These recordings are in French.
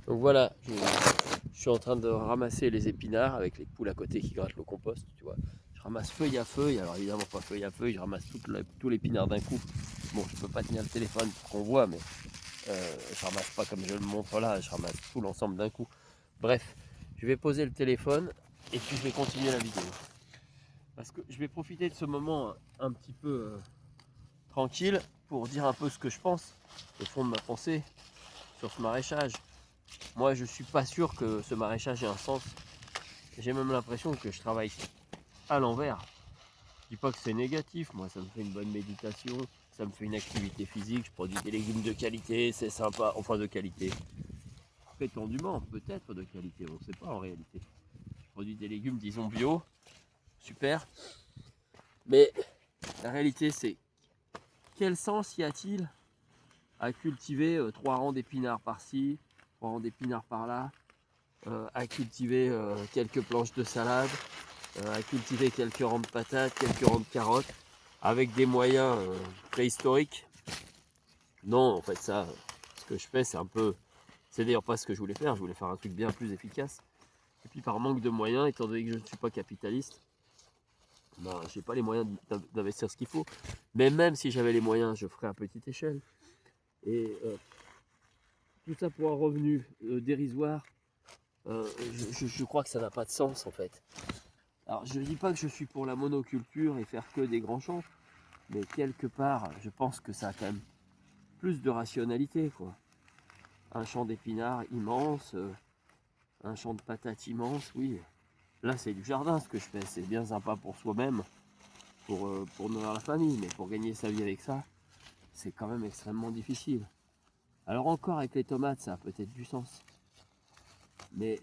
Donc voilà, je suis en train de ramasser les épinards avec les poules à côté qui grattent le compost, tu vois. Je ramasse feuille à feuille, alors évidemment pas feuille à feuille, je ramasse tout l'épinard d'un coup. Bon, je peux pas tenir le téléphone pour qu'on voit, mais je ramasse pas comme je le montre là, je ramasse tout l'ensemble d'un coup. Bref, je vais poser le téléphone et puis je vais continuer la vidéo. Parce que je vais profiter de ce moment un petit peu tranquille pour dire un peu ce que je pense, au fond de ma pensée, sur ce maraîchage. Moi, je suis pas sûr que ce maraîchage ait un sens. J'ai même l'impression que je travaille à l'envers. Je dis pas que c'est négatif, moi ça me fait une bonne méditation, ça me fait une activité physique, je produis des légumes de qualité, c'est sympa, enfin de qualité. Prétendument, peut-être de qualité, on ne sait pas en réalité. Je produis des légumes, disons bio, super. Mais la réalité c'est, quel sens y a-t-il à cultiver 3 rangs d'épinards par-ci, 3 rangs d'épinards par-là, à cultiver quelques planches de salade, à cultiver quelques rangs de patates, quelques rangs de carottes, avec des moyens préhistoriques? Non, en fait, ça, ce que je fais, c'est un peu... C'est d'ailleurs pas ce que je voulais faire, je voulais faire un truc bien plus efficace. Et puis par manque de moyens, étant donné que je ne suis pas capitaliste, ben, je n'ai pas les moyens d'investir ce qu'il faut. Mais même si j'avais les moyens, je ferais à petite échelle. Et tout ça pour un revenu dérisoire, je crois que ça n'a pas de sens en fait. Alors je ne dis pas que je suis pour la monoculture et faire que des grands champs, mais quelque part, je pense que ça a quand même plus de rationalité, quoi. Un champ d'épinards immense, un champ de patates immense, oui. Là, c'est du jardin ce que je fais. C'est bien sympa pour soi-même, pour nourrir la famille, mais pour gagner sa vie avec ça, c'est quand même extrêmement difficile. Alors encore avec les tomates, ça a peut-être du sens. Mais,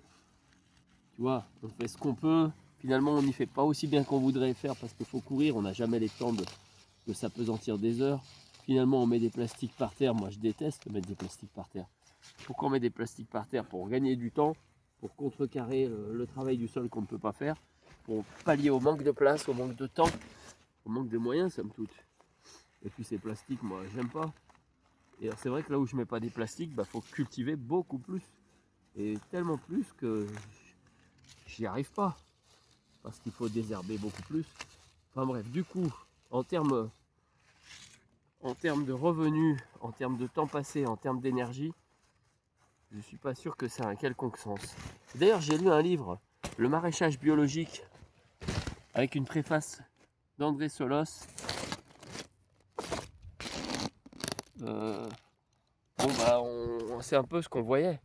tu vois, on fait ce qu'on peut. Finalement, on n'y fait pas aussi bien qu'on voudrait faire parce qu'il faut courir. On n'a jamais les temps de s'apesantir des heures. Finalement, on met des plastiques par terre. Moi, je déteste mettre des plastiques par terre. Pourquoi on met des plastiques par terre? Pour gagner du temps, pour contrecarrer le travail du sol qu'on ne peut pas faire, pour pallier au manque de place, au manque de temps, au manque de moyens, somme toute. Et puis ces plastiques, moi, j'aime pas. Et c'est vrai que là où je mets pas des plastiques, bah faut cultiver beaucoup plus. Et tellement plus que j'y arrive pas. Parce qu'il faut désherber beaucoup plus. Enfin bref, du coup, en termes de revenus, en termes de temps passé, en termes d'énergie, je ne suis pas sûr que ça a un quelconque sens. D'ailleurs, j'ai lu un livre, Le maraîchage biologique, avec une préface d'André Solos. Bon bah, c'est un peu ce qu'on voyait.